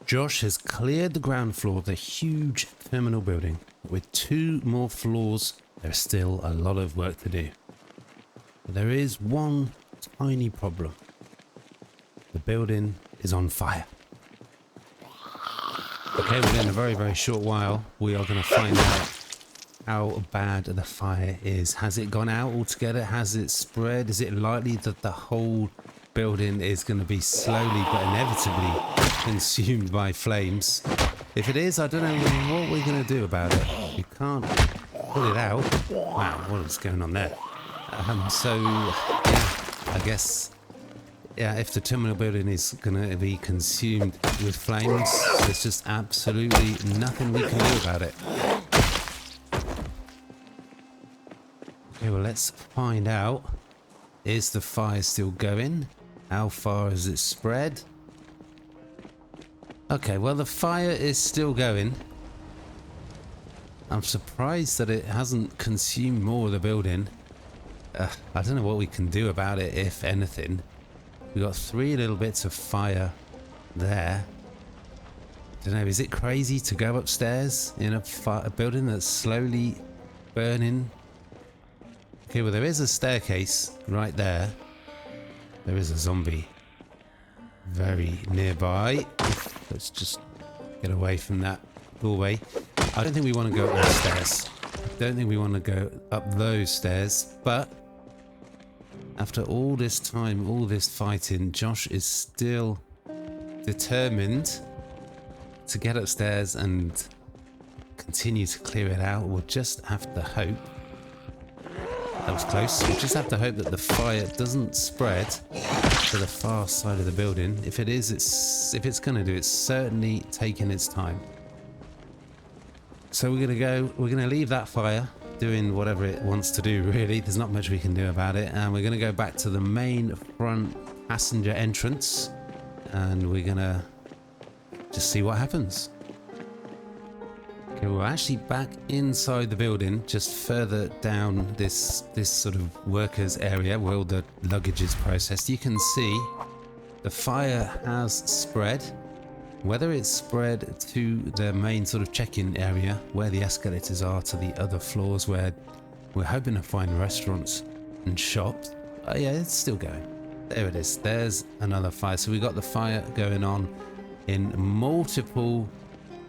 Josh has cleared the ground floor of the huge terminal building. With 2 more floors, there's still a lot of work to do. But there is one tiny problem. The building is on fire. Okay, within a very, very short while, we are going to find out how bad the fire is. Has it gone out altogether? Has it spread? Is it likely that the whole building is going to be slowly but inevitably consumed by flames? If it is, I don't know what we're going to do about it. You can't put it out. Wow, what is going on there? So, yeah, I guess, yeah, if the terminal building is going to be consumed with flames, there's just absolutely nothing we can do about it. Okay, well, let's find out. Is the fire still going? How far has it spread? Okay, well, the fire is still going. I'm surprised that it hasn't consumed more of the building. I don't know what we can do about it, if anything. We've got 3 little bits of fire there. I don't know, is it crazy to go upstairs in a building that's slowly burning? Okay, well, there is a staircase right there. There is a zombie very nearby. Let's just get away from that doorway. I don't think we want to go up those stairs. I don't think we want to go up those stairs, but after all this time, all this fighting, Josh is still determined to get upstairs and continue to clear it out. We'll just have to hope. That was close. We'll just have to hope that the fire doesn't spread to the far side of the building. If it is, if it's going to do, it's certainly taking its time. So we're going to leave that fire doing whatever it wants to do, really. There's not much we can do about it. And we're going to go back to the main front passenger entrance. And we're going to just see what happens. Okay, we're actually back inside the building, just further down this sort of workers area where all the luggage is processed. You can see the fire has spread. Whether it's spread to the main sort of check-in area where the escalators are to the other floors where we're hoping to find restaurants and shops. Yeah, it's still going. There it is. There's another fire. So we got the fire going on in multiple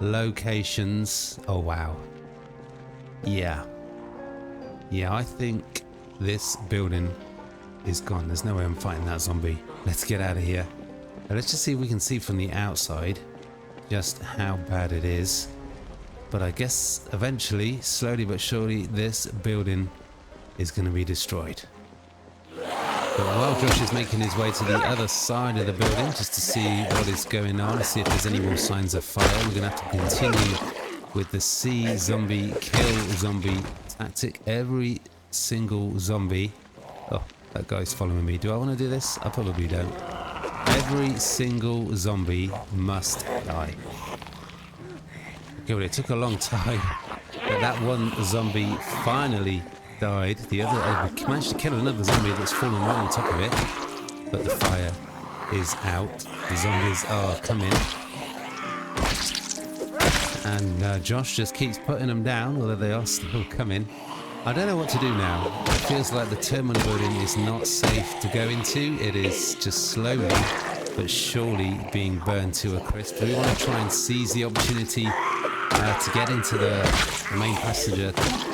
locations. Oh wow. Yeah, I think this building is gone. There's no way I'm fighting that zombie. Let's get out of here. Let's just see if we can see from the outside just how bad it is. But I guess eventually, slowly but surely, this building is going to be destroyed. But while Josh is making his way to the other side of the building just to see what is going on, see if there's any more signs of fire, we're going to have to continue with the see zombie, kill zombie tactic. Every single zombie... Oh, that guy's following me. Do I want to do this? I probably don't. Every single zombie must die. Okay, well, it took a long time, but that one zombie finally died. The other, we managed to kill another zombie that's fallen right on top of it, but the fire is out. The zombies are coming, and Josh just keeps putting them down, although they are still coming. I don't know what to do now. It feels like the terminal building is not safe to go into. It is just slowly but surely being burned to a crisp. We want to try and seize the opportunity to get into the main passenger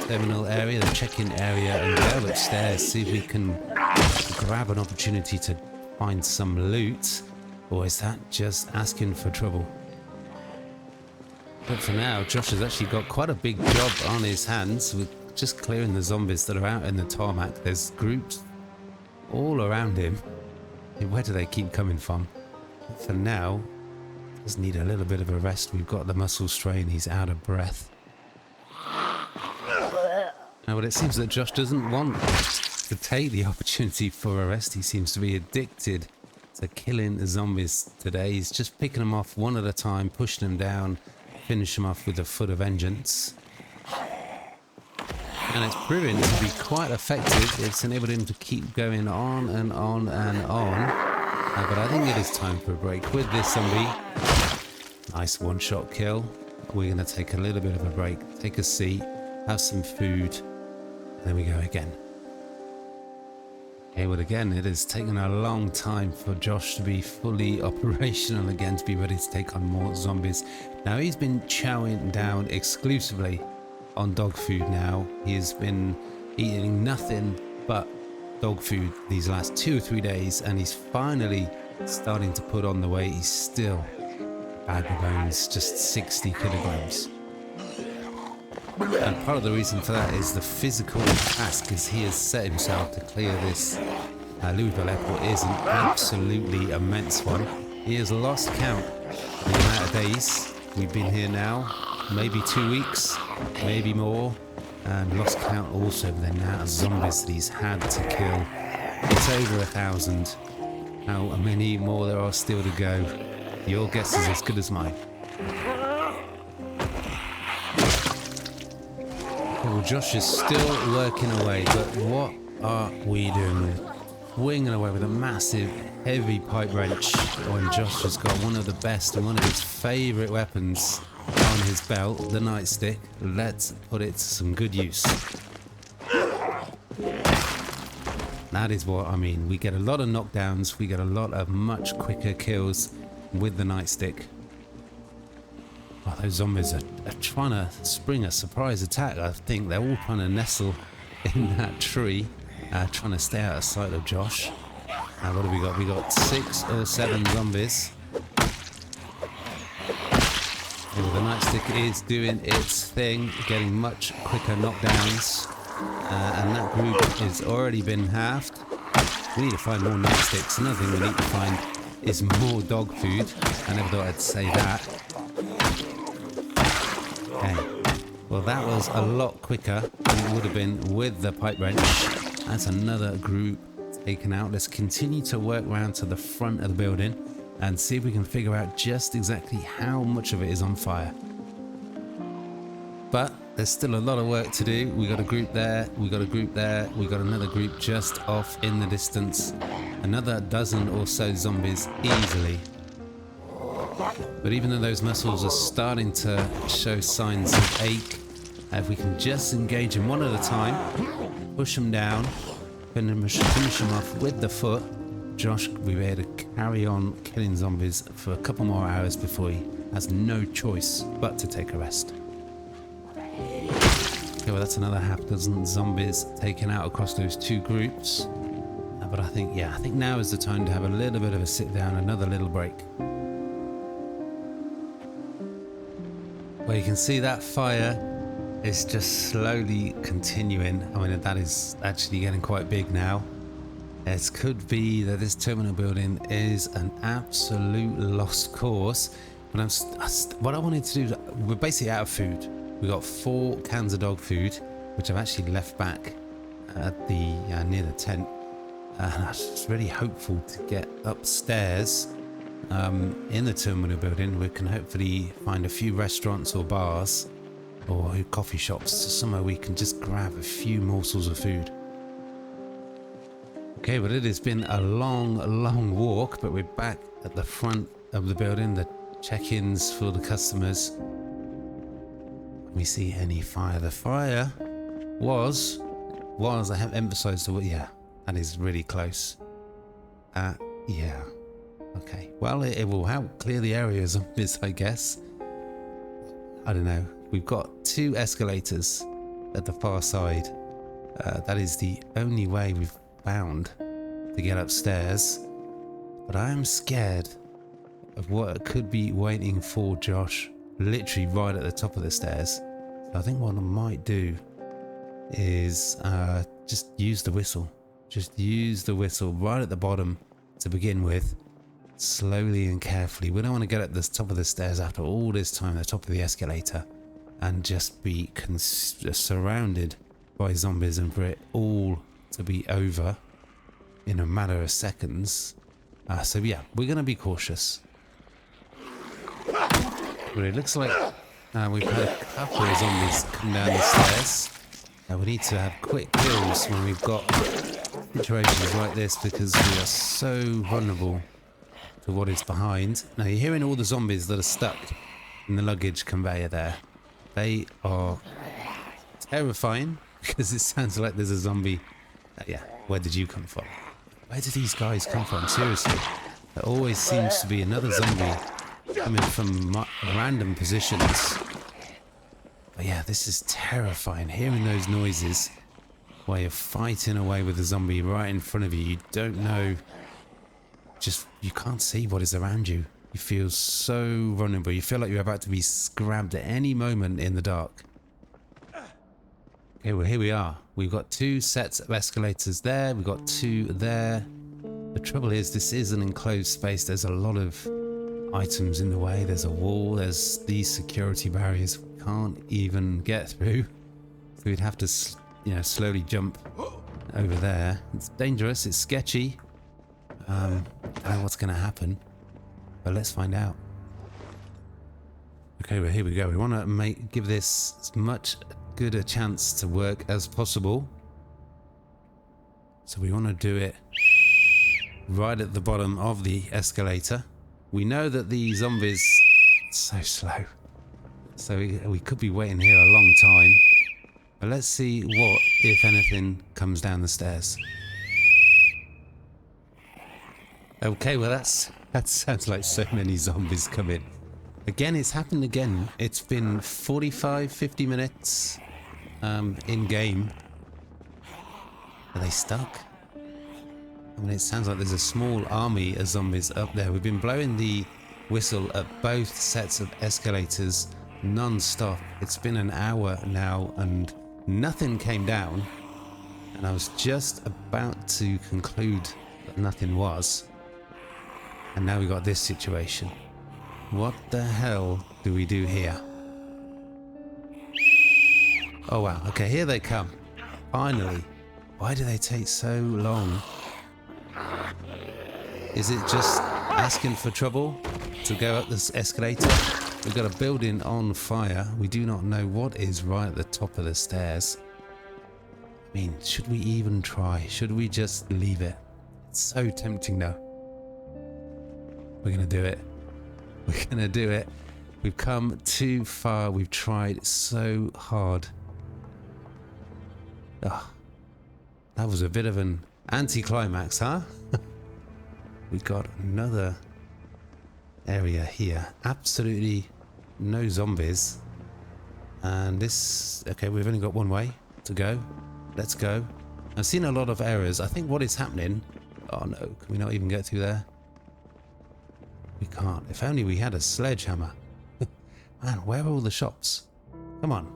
terminal area, the check-in area, and go upstairs, see if we can grab an opportunity to find some loot. Or is that just asking for trouble? But for now, Josh has actually got quite a big job on his hands with just clearing the zombies that are out in the tarmac. There's groups all around him. Where do they keep coming from? For now, just need a little bit of a rest. We've got the muscle strain. He's out of breath. Now, but it seems that Josh doesn't want to take the opportunity for a rest. He seems to be addicted to killing zombies today. He's just picking them off one at a time, pushing them down, finish them off with a foot of vengeance. And it's proven to be quite effective. It's enabled him to keep going on and on and on. But I think it is time for a break with this zombie. Nice one-shot kill. We're going to take a little bit of a break, take a seat, have some food, and then we go again. Okay, well again, it has taken a long time for Josh to be fully operational again, to be ready to take on more zombies. Now he's been chowing down exclusively on dog food now. He has been eating nothing but dog food these last 2 or 3 days, and he's finally starting to put on the weight. He's still a bag of bones, just 60 kilograms. And part of the reason for that is the physical task, as he has set himself to clear this Louisville Airport is an absolutely immense one. He has lost count of the amount of days we've been here now, maybe 2 weeks, maybe more, and lost count also of the amount of zombies that he's had to kill. It's over 1,000. How many more there are still to go? Your guess is as good as mine. Well, Josh is still working away, but what are we doing? Winging away with a massive, heavy pipe wrench when Josh has got one of the best and one of his favourite weapons on his belt, the nightstick. Let's put it to some good use. That is what I mean. We get a lot of knockdowns, we get a lot of much quicker kills with the nightstick. Oh, those zombies are trying to spring a surprise attack. I think they're all trying to nestle in that tree, trying to stay out of sight of Josh. What have we got? We got 6 or 7 zombies. The nightstick is doing its thing, getting much quicker knockdowns, and that group has already been halved. We need to find more nightsticks. Another thing we need to find is more dog food. I never thought I'd say that. Okay, well that was a lot quicker than it would have been with the pipe wrench. That's another group taken out. Let's continue to work around to the front of the building and see if we can figure out just exactly how much of it is on fire. But there's still a lot of work to do. We got a group there, we got a group there, we got another group just off in the distance. Another dozen or so zombies easily. But even though those muscles are starting to show signs of ache, if we can just engage them one at a time, push them down, finish them off with the foot, Josh will be able to carry on killing zombies for a couple more hours before he has no choice but to take a rest. Okay, well that's another half dozen zombies taken out across those 2 groups. But I think now is the time to have a little bit of a sit down, another little break. Well, you can see that fire is just slowly continuing. I mean, that is actually getting quite big now. It could be that this terminal building is an absolute lost cause. But what I wanted to do, we're basically out of food. We got 4 cans of dog food, which I've actually left back at the near the tent. And I was really hopeful to get upstairs in the terminal building. We can hopefully find a few restaurants or bars or coffee shops, somewhere we can just grab a few morsels of food. Okay, but it has been a long walk, but we're back at the front of the building, the check-ins for the customers. Can we see any fire? The fire was, I have emphasized the, yeah, that is really close. Yeah. Okay, well, it will help clear the areas of this, I guess. I don't know. We've got 2 escalators at the far side. That is the only way we've found to get upstairs. But I am scared of what could be waiting for Josh, literally right at the top of the stairs. So I think what I might do is just use the whistle. Just use the whistle right at the bottom to begin with. Slowly and carefully. We don't want to get at the top of the stairs after all this time, the top of the escalator, and just be surrounded by zombies and for it all to be over in a matter of seconds. So yeah, we're going to be cautious. But it looks like we've had a couple of zombies come down the stairs. We need to have quick kills when we've got situations like this because we are so vulnerable to what is behind. Now you're hearing all the zombies that are stuck in the luggage conveyor there. They are terrifying because it sounds like there's a zombie. Yeah, where did you come from? Where did these guys come from? Seriously, there always seems to be another zombie coming from random positions. But yeah, this is terrifying. Hearing those noises while you're fighting away with a zombie right in front of you. You don't know. You can't see what is around you. You feel so vulnerable. You feel like you're about to be grabbed at any moment in the dark. Okay, well here we are. We've got 2 sets of escalators there. We've got 2 there. The trouble is this is an enclosed space. There's a lot of items in the way. There's a wall. There's these security barriers we can't even get through. So we'd have to, slowly jump over there. It's dangerous. It's sketchy. I don't know what's going to happen, but let's find out. Okay, well here we go. We want to give this as much good a chance to work as possible. So we want to do it right at the bottom of the escalator. We know that the zombies are so slow, so we could be waiting here a long time. But let's see what, if anything, comes down the stairs. Okay, well that sounds like so many zombies come in. Again, it's happened again. It's been 45-50 minutes in game. Are they stuck? I mean, it sounds like there's a small army of zombies up there. We've been blowing the whistle at both sets of escalators non-stop. It's been an hour now and nothing came down. And I was just about to conclude that nothing was. And now we got this situation. What the hell do we do here? Oh wow, okay, here they come. Finally. Why do they take so long? Is it just asking for trouble to go up this escalator? We've got a building on fire. We do not know what is right at the top of the stairs. I mean, should we even try? Should we just leave it? It's so tempting though. We're gonna do it. We're gonna do it. We've come too far. We've tried so hard. Oh, that was a bit of an anticlimax, huh? We got another area here. Absolutely no zombies. And this, okay, we've only got one way to go. Let's go. I've seen a lot of errors. I think what is happening, oh no, can we not even get through there? We can't. If only we had a sledgehammer. Man, where are all the shops? Come on.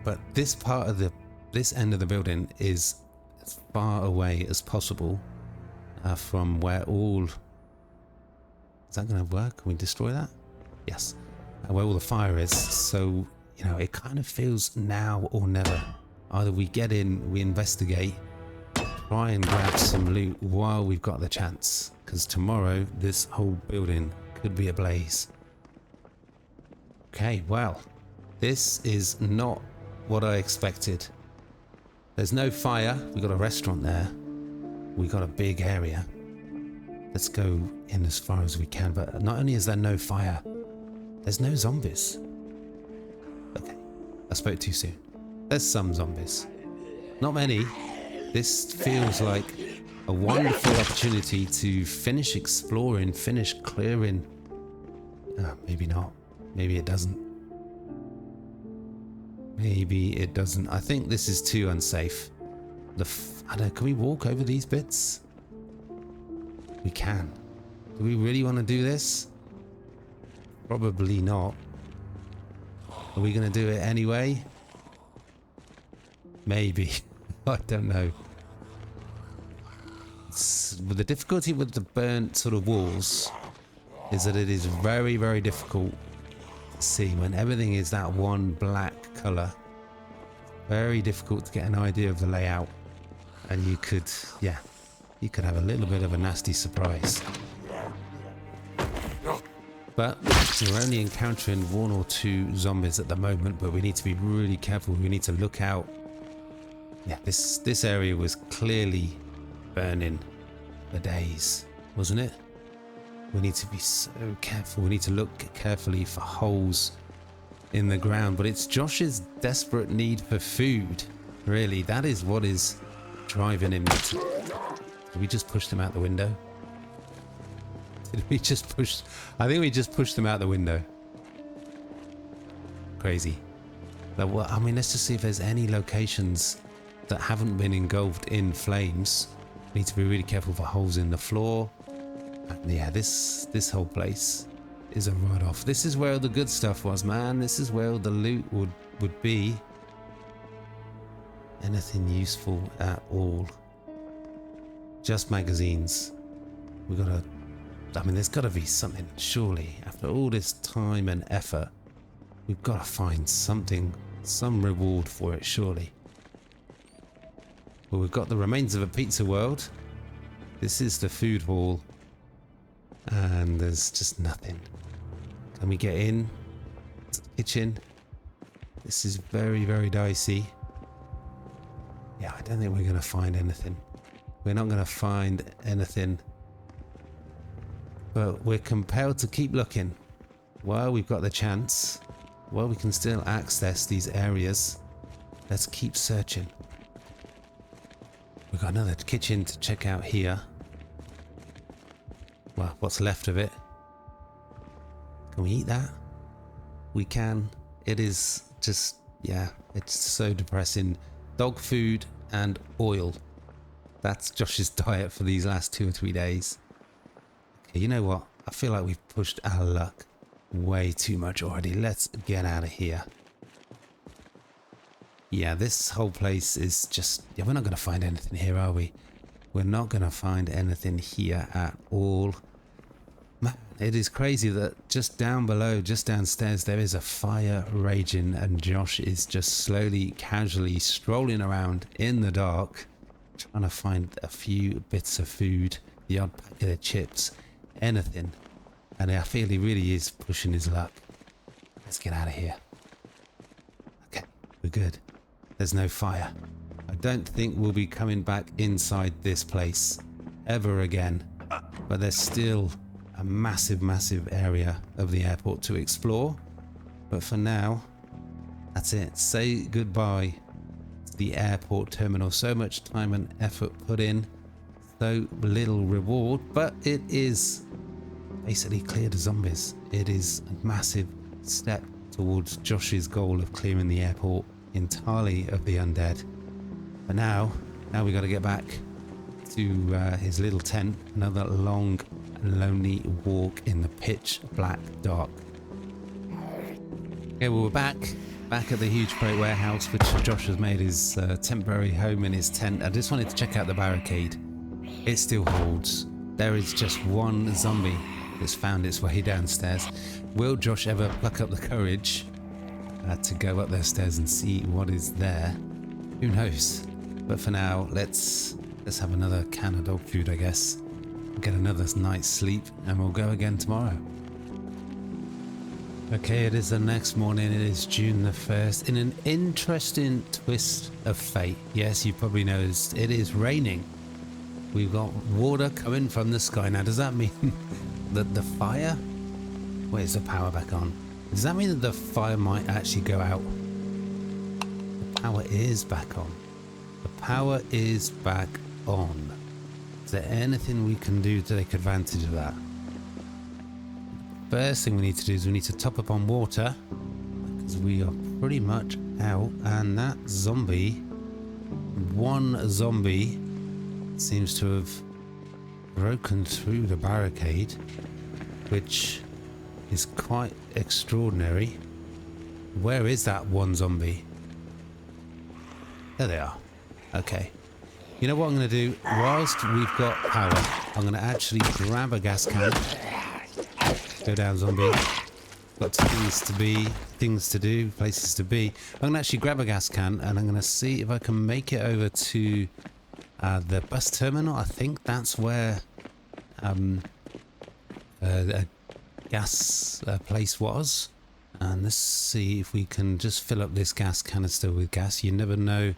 But this part of this end of the building is as far away as possible from where all... Is that going to work? Can we destroy that? Yes. Where all the fire is. So, it kind of feels now or never. Either we get in, we investigate, try and grab some loot while we've got the chance. Because tomorrow, this whole building could be ablaze. Okay, well, this is not what I expected. There's no fire. We got a restaurant there. We got a big area. Let's go in as far as we can. But not only is there no fire, there's no zombies. Okay, I spoke too soon. There's some zombies. Not many. This feels like a wonderful opportunity to finish exploring, finish clearing. Maybe not. Maybe it doesn't. Maybe it doesn't. I think this is too unsafe. I don't know, can we walk over these bits? We can. Do we really want to do this? Probably not. Are we going to do it anyway? Maybe. I don't know. The difficulty with the burnt sort of walls is that it is very, very difficult to see when everything is that one black colour. Very difficult to get an idea of the layout. And you could, you could have a little bit of a nasty surprise. But we're only encountering 1 or 2 zombies at the moment, but we need to be really careful. We need to look out. Yeah, this area was clearly burning for days, wasn't it? We need to be so careful. We need to look carefully for holes in the ground. But it's Josh's desperate need for food. Really, that is what is driving him to... Did we just push them out the window? Did we just push... I think we just pushed them out the window. Crazy. But, well, I mean, let's just see if there's any locations that haven't been engulfed in flames. We need to be really careful for holes in the floor. And yeah, this whole place is a write-off. This is where all the good stuff was, man. This is where all the loot would be. Anything useful at all? Just magazines. We gotta... I mean, there's gotta be something, surely. After all this time and effort, we've gotta find something, some reward for it, surely. Well, we've got the remains of a pizza world. This is the food hall. And there's just nothing. Can we get in to the kitchen? This is very, very dicey. Yeah, I don't think we're going to find anything. We're not going to find anything. But we're compelled to keep looking. While we've got the chance, while we can still access these areas, let's keep searching. We've got another kitchen to check out here. Well, what's left of it. Can we eat that? We can. It is just, yeah, it's so depressing. Dog food and oil. That's Josh's diet for these last 2 or 3 days. Okay, you know what? I feel like we've pushed our luck way too much already. Let's get out of here. Yeah, this whole place is just... Yeah, we're not going to find anything here, are we? We're not going to find anything here at all. Man, it is crazy that just down below, just downstairs, there is a fire raging and Josh is just slowly, casually strolling around in the dark, trying to find a few bits of food, the odd packet of chips, anything. And I feel he really is pushing his luck. Let's get out of here. Okay, we're good. There's no fire. I don't think we'll be coming back inside this place ever again. But there's still a massive, massive area of the airport to explore. But for now, that's it. Say goodbye to the airport terminal. So much time and effort put in. So little reward. But it is basically cleared of zombies. It is a massive step towards Josh's goal of clearing the airport entirely of the undead. But now we got to get back to his little tent. Another long, lonely walk in the pitch black dark. Okay, well, we're back at the huge freight warehouse, which Josh has made his temporary home in his tent. I just wanted to check out the barricade. It still holds. There is just one zombie that's found its way downstairs. Will Josh ever pluck up the courage to go up those stairs and see what is there? Who knows? But for now, let's have another can of dog food, I guess. Get another night's sleep, and we'll go again tomorrow. Okay, it is the next morning. It is June the 1st. In an interesting twist of fate, yes, you probably noticed, it is raining. We've got water coming from the sky. Now, does that mean that the fire... Where's the power back on? Does that mean that the fire might actually go out? The power is back on. The power is back on. Is there anything we can do to take advantage of that? First thing we need to do is we need to top up on water, because we are pretty much out. And that zombie, one zombie, seems to have broken through the barricade, which is quite extraordinary. Where is that one zombie? There they are. Okay. You know what I'm going to do? Whilst we've got power, I'm going to actually grab a gas can. Go down, zombie. Got things to do, places to be. I'm going to actually grab a gas can and I'm going to see if I can make it over to the bus terminal. I think that's where gas place was. And let's see if we can just fill up this gas canister with gas. You never know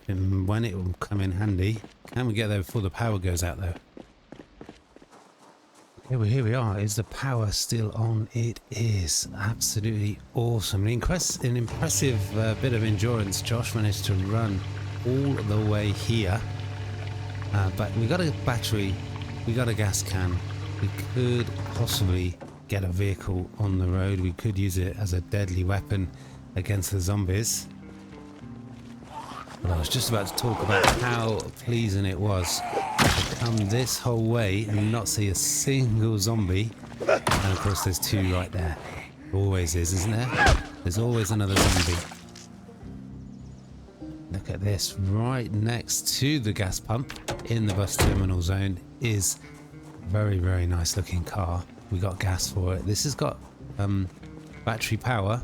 when it will come in handy. Can we get there before the power goes out though? Okay, well here we are. Is the power still on? It is. Absolutely awesome. An impressive bit of endurance. Josh managed to run all the way here. But we got a battery, we got a gas can. We could possibly get a vehicle on the road. We could use it as a deadly weapon against the zombies. But I was just about to talk about how pleasing it was to come this whole way and not see a single zombie. And of course there's two right there. Always is, isn't there? There's always another zombie. Look at this, right next to the gas pump in the bus terminal zone is a very, very nice looking car. We got gas for it. This has got battery power,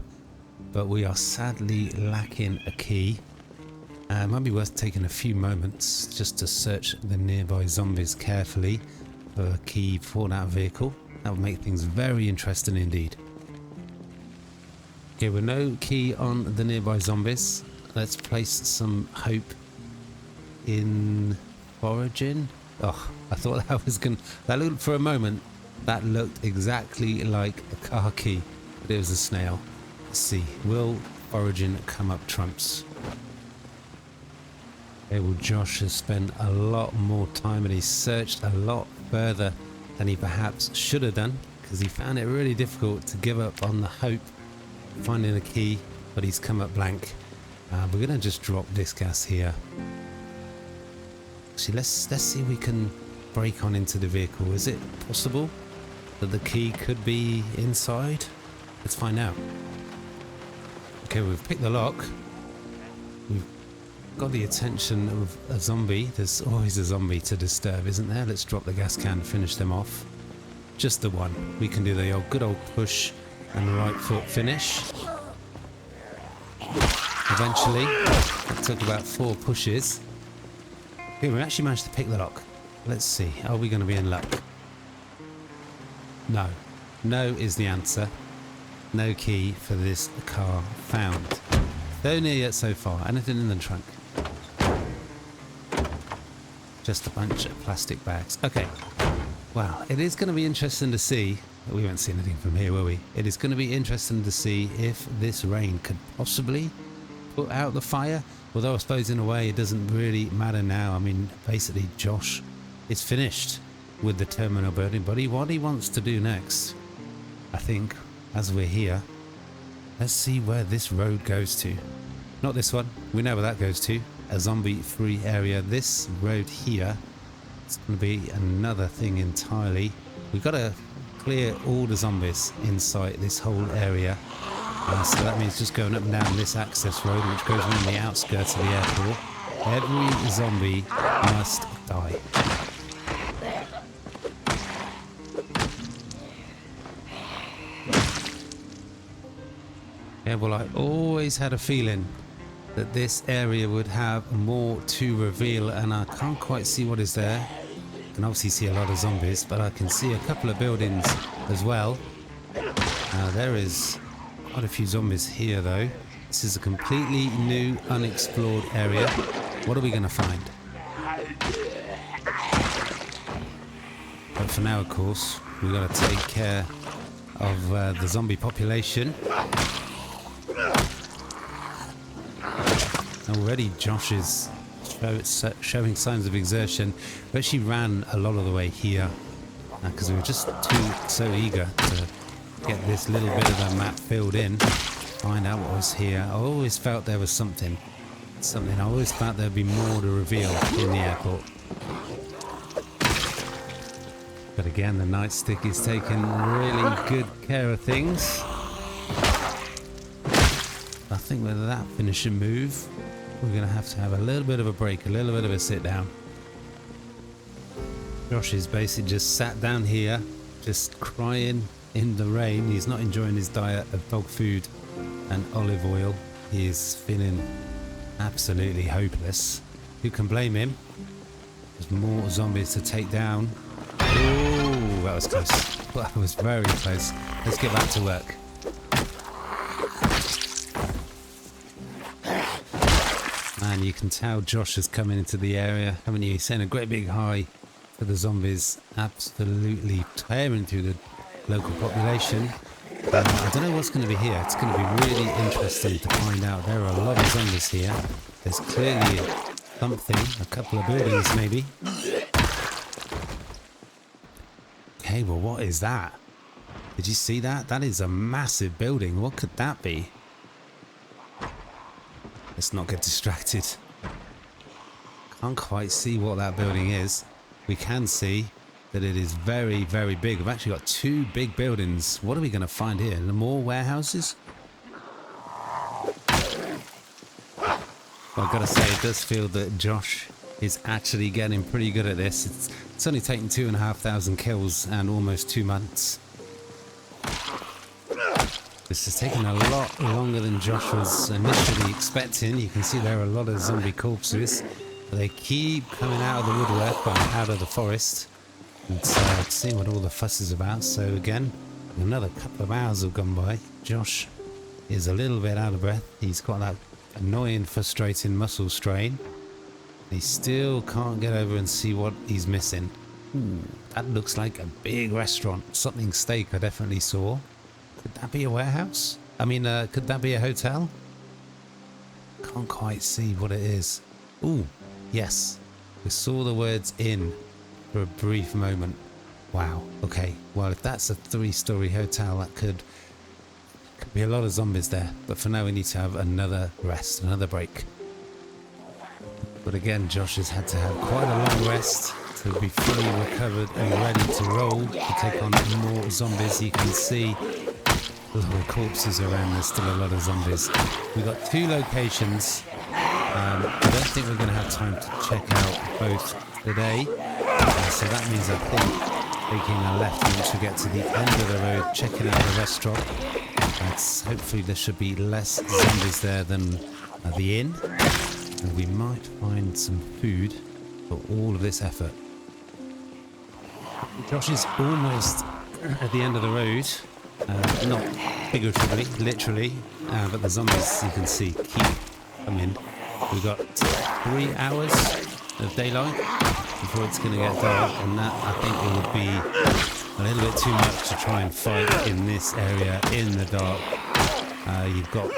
but we are sadly lacking a key. It might be worth taking a few moments just to search the nearby zombies carefully for a key for that vehicle. That would make things very interesting indeed. Okay, with no key on the nearby zombies, let's place some hope in foraging. Oh, I thought that was that looked for a moment, that looked exactly like a car key, but it was a snail. Let's see, will foraging come up trumps? Okay, well Josh has spent a lot more time and he's searched a lot further than he perhaps should have done, because he found it really difficult to give up on the hope of finding a key, but he's come up blank. We're gonna just drop this gas here. Actually, let's see if we can break on into the vehicle. Is it possible that the key could be inside? Let's find out. Okay, we've picked the lock. We've got the attention of a zombie. There's always a zombie to disturb, isn't there? Let's drop the gas can, finish them off. Just the one. We can do the good old push and right foot finish. Eventually, it took about 4 pushes. Okay, we actually managed to pick the lock. Let's see, are we going to be in luck? No. No is the answer. No key for this car found. Though near yet so far. Anything in the trunk? Just a bunch of plastic bags. Okay. Wow, it is going to be interesting to see. We won't see anything from here, will we? It is going to be interesting to see if this rain could possibly put out the fire, although I suppose in a way it doesn't really matter now. I mean, basically Josh is finished with the terminal burning, but what he wants to do next, I think, as we're here, let's see where this road goes to. Not this one, we know where that goes to, a zombie free area. This road here, it's going to be another thing entirely. We've got to clear all the zombies inside this whole area. So that means just going up and down this access road, which goes around the outskirts of the airport. Every zombie must die. Yeah, well, I always had a feeling that this area would have more to reveal, and I can't quite see what is there. I can obviously see a lot of zombies, but I can see a couple of buildings as well. There is quite a few zombies here though. This is a completely new, unexplored area. What are we going to find? But for now, of course, we've got to take care of the zombie population. Already Josh is showing signs of exertion. We actually ran a lot of the way here because we were just so eager to get this little bit of the map filled in, find out what was here. I always felt there was something. I always felt there'd be more to reveal in the airport. But again, the nightstick is taking really good care of things. I think with that finishing move, we're going to have a little bit of a break, a little bit of a sit down. Josh is basically just sat down here, just crying in the rain. He's not enjoying his diet of dog food and olive oil. He is feeling absolutely hopeless. Who can blame him? There's more zombies to take down. Oh, that was close. That was very close. Let's get back to work. Man, you can tell Josh is coming into the area, haven't you? He's saying a great big hi to the zombies, absolutely tearing through the local population. I don't know what's going to be here. It's going to be really interesting to find out. There are a lot of zombies here. There's clearly something, a couple of buildings maybe. Okay, well, what is that? Did you see that? That is a massive building. What could that be? Let's not get distracted. Can't quite see what that building is. We can see that it is very, very big. We've actually got two big buildings. What are we going to find here? More warehouses? Well, I've got to say, it does feel that Josh is actually getting pretty good at this. It's only taken 2,500 kills and almost 2 months. This is taking a lot longer than Josh was initially expecting. You can see there are a lot of zombie corpses. But they keep coming out of the woodwork, or out of the forest. And see what all the fuss is about. So again, another couple of hours have gone by. Josh is a little bit out of breath. He's got that annoying, frustrating muscle strain. He still can't get over and see what he's missing. Ooh, that looks like a big restaurant. Something steak I definitely saw. Could that be a warehouse? I mean, could that be a hotel? Can't quite see what it is. Ooh, yes. We saw the words inn for a brief moment. Wow. Okay. Well, if that's a 3-story hotel, that could be a lot of zombies there. But for now, we need to have another rest, another break. But again, Josh has had to have quite a long rest to be fully recovered and ready to roll to take on more zombies. You can see the little corpses around. There's still a lot of zombies. We've got 2 locations. I don't think we're going to have time to check out both today. So that means I think taking a left once we get to the end of the road, checking out the restaurant. Hopefully there should be less zombies there than the inn. And we might find some food for all of this effort. Josh is almost at the end of the road. Not figuratively, literally, but the zombies, you can see, keep coming. We've got 3 hours of daylight before it's going to get dark, and that, I think, it would be a little bit too much to try and fight in this area in the dark. You've got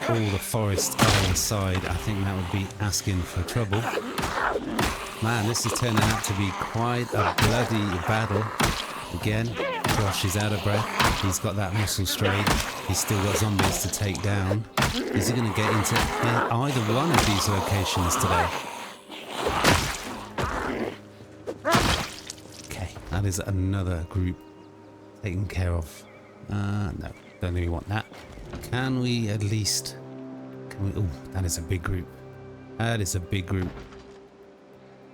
all the forest either side. I think that would be asking for trouble. Man, this is turning out to be quite a bloody battle. Again, Josh is out of breath. He's got that muscle strain. He's still got zombies to take down. Is he going to get into either one of these locations today? Okay, that is another group taken care of. No, don't really want that. Can we at least... Oh, that is a big group. That is a big group.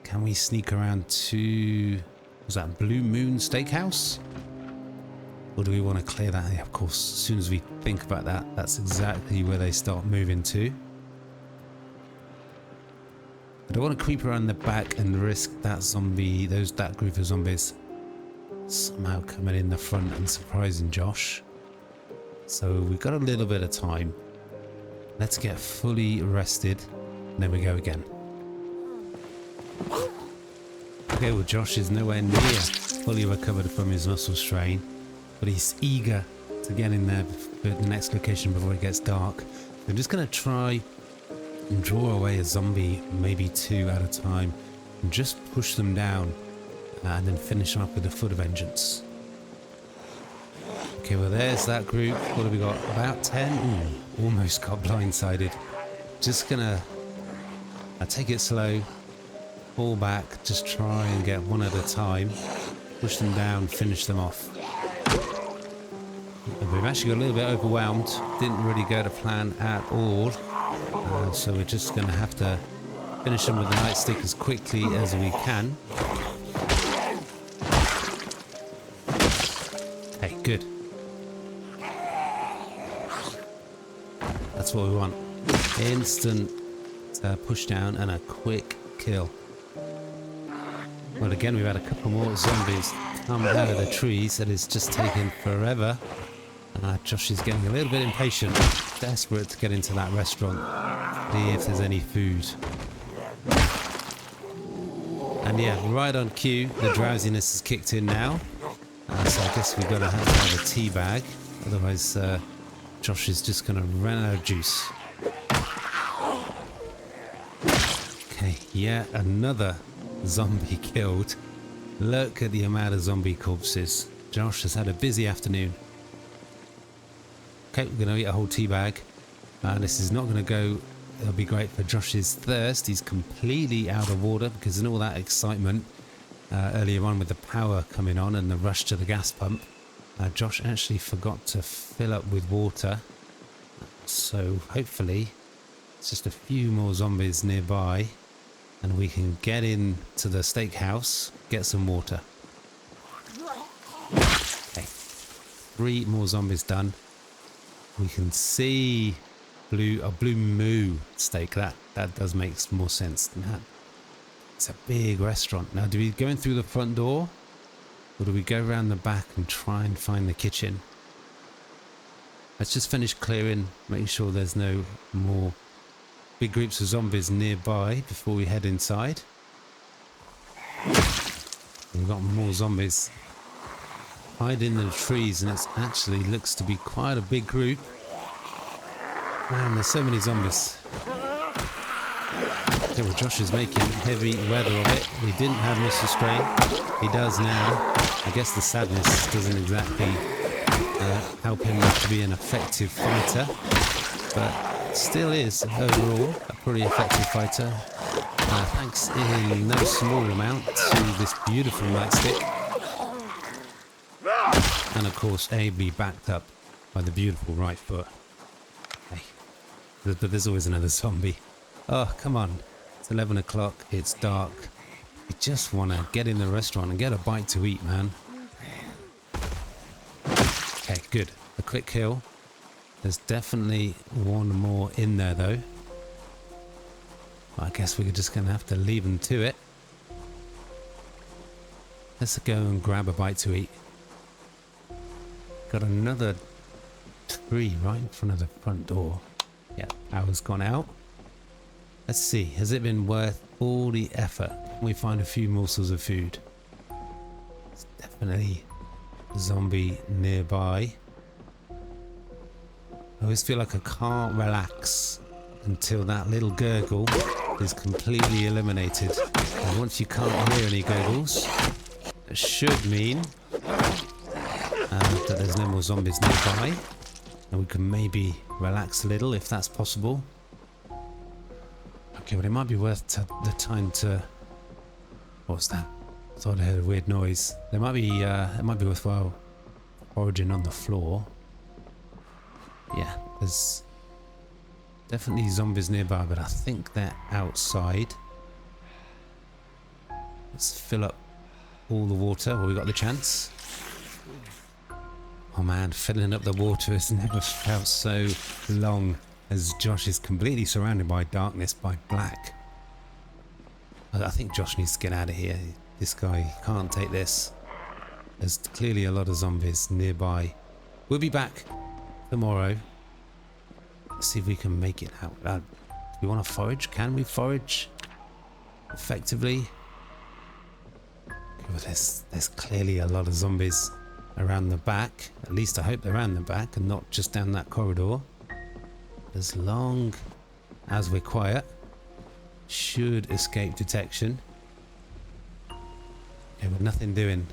Can we sneak around to... Was that Blue Moon Steakhouse? Or do we want to clear that? Yeah, of course, as soon as we think about that, that's exactly where they start moving to. I don't want to creep around the back and risk that that group of zombies somehow coming in the front and surprising Josh. So we've got a little bit of time. Let's get fully rested, and then we go again. Okay, well, Josh is nowhere near fully recovered from his muscle strain, but he's eager to get in there for the next location before it gets dark. I'm just going to try and draw away a zombie, maybe 2 at a time, and just push them down, and then finish off with a foot of vengeance. Okay, well, there's that group. What have we got? About 10? Ooh, almost got blindsided. Just gonna take it slow, fall back, just try and get one at a time, push them down, finish them off. And we've actually got a little bit overwhelmed. Didn't really go to plan at all. So we're just going to have to finish them with the nightstick as quickly as we can. Okay, good. That's what we want. Instant push down and a quick kill. Well, again, we've had a couple more zombies come out of the trees, and it's just taking forever. Josh is getting a little bit impatient, desperate to get into that restaurant, see if there's any food. And yeah, right on cue, the drowsiness has kicked in now. So I guess we've got to have a tea bag, otherwise Josh is just going to run out of juice. Okay, yeah, another zombie killed. Look at the amount of zombie corpses. Josh has had a busy afternoon. Okay, we're going to eat a whole tea bag. This is not going to go. It'll be great for Josh's thirst. He's completely out of water because of all that excitement earlier on with the power coming on and the rush to the gas pump. Josh actually forgot to fill up with water. So hopefully it's just a few more zombies nearby and we can get into the steakhouse, get some water. Okay, 3 more zombies done. We can see a blue moo steak. That does make more sense than that. It's a big restaurant. Now, do we go in through the front door or do we go around the back and try and find the kitchen? Let's just finish clearing, making sure there's no more big groups of zombies nearby before we head inside. We've got more zombies hiding in the trees, and it actually looks to be quite a big group. Man, there's so many zombies. Okay, well, Josh is making heavy weather of it. He didn't have Mr. Strain. He does now. I guess the sadness doesn't exactly help him to be an effective fighter, but still is overall a pretty effective fighter. Thanks in no small amount to this beautiful nightstick. And of course, ably backed up by the beautiful right foot. Hey, but there's always another zombie. Oh, come on. It's 11 o'clock. It's dark. You just want to get in the restaurant and get a bite to eat, man. Okay, good. A quick kill. There's definitely one more in there, though. I guess we're just going to have to leave them to it. Let's go and grab a bite to eat. Got another tree right in front of the front door. Yeah, power's gone out. Let's see, has it been worth all the effort? Can we find a few morsels of food? It's definitely a zombie nearby. I always feel like I can't relax until that little gurgle is completely eliminated. And once you can't hear any gurgles, it should mean that there's no more zombies nearby, and we can maybe relax a little if that's possible. Okay, but it might be worth the time to... What's that? I thought I heard a weird noise. There might be it might be worthwhile foraging on the floor. Yeah, there's definitely zombies nearby, but I think they're outside. Let's fill up all the water while we got the chance. Oh man, filling up the water has never felt so long, as Josh is completely surrounded by darkness, by black. I think Josh needs to get out of here. This guy can't take this. There's clearly a lot of zombies nearby. We'll be back tomorrow. Let's see if we can make it out. Do we want to forage? Can we forage effectively? Well, there's clearly a lot of zombies around the back. At least I hope they're around the back and not just down that corridor. As long as we're quiet, should escape detection. Okay, with nothing doing,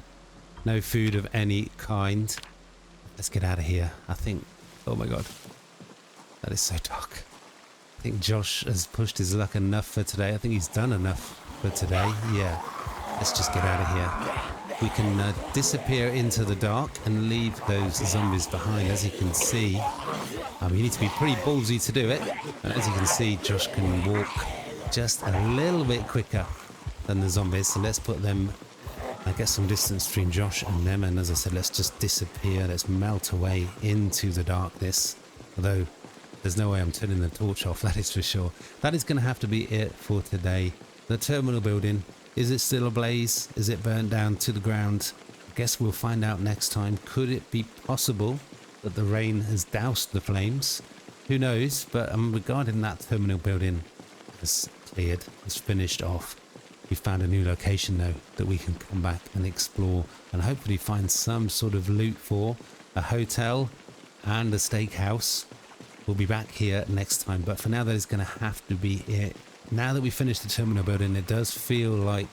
no food of any kind. Let's get out of here. I think, oh my god, that is so dark. I think Josh has pushed his luck enough for today. I think he's done enough for today. Yeah, let's just get out of here. We can disappear into the dark and leave those zombies behind. As you can see, you need to be pretty ballsy to do it. And as you can see, Josh can walk just a little bit quicker than the zombies. So let's put them, get some distance between Josh and them. And as I said, let's just disappear. Let's melt away into the darkness. Although there's no way I'm turning the torch off, that is for sure. That is going to have to be it for today. The terminal building. Is it still ablaze? Is it burnt down to the ground? I guess we'll find out next time. Could it be possible that the rain has doused the flames? Who knows? But regarding that terminal building has cleared, has finished off. We found a new location though that we can come back and explore and hopefully find some sort of loot for a hotel and a steakhouse. We'll be back here next time, but for now that is going to have to be it. Now that we finished the terminal building, it does feel like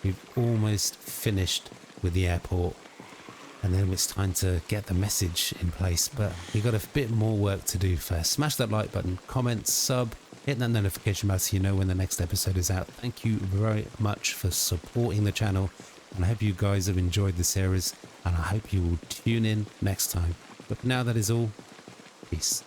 we've almost finished with the airport, and then it's time to get the message in place, but we've got a bit more work to do first. Smash that like button, comment, sub, hit that notification bell so you know when the next episode is out. Thank you very much for supporting the channel, and I hope you guys have enjoyed the series, and I hope you will tune in next time. But for now, that is all. Peace.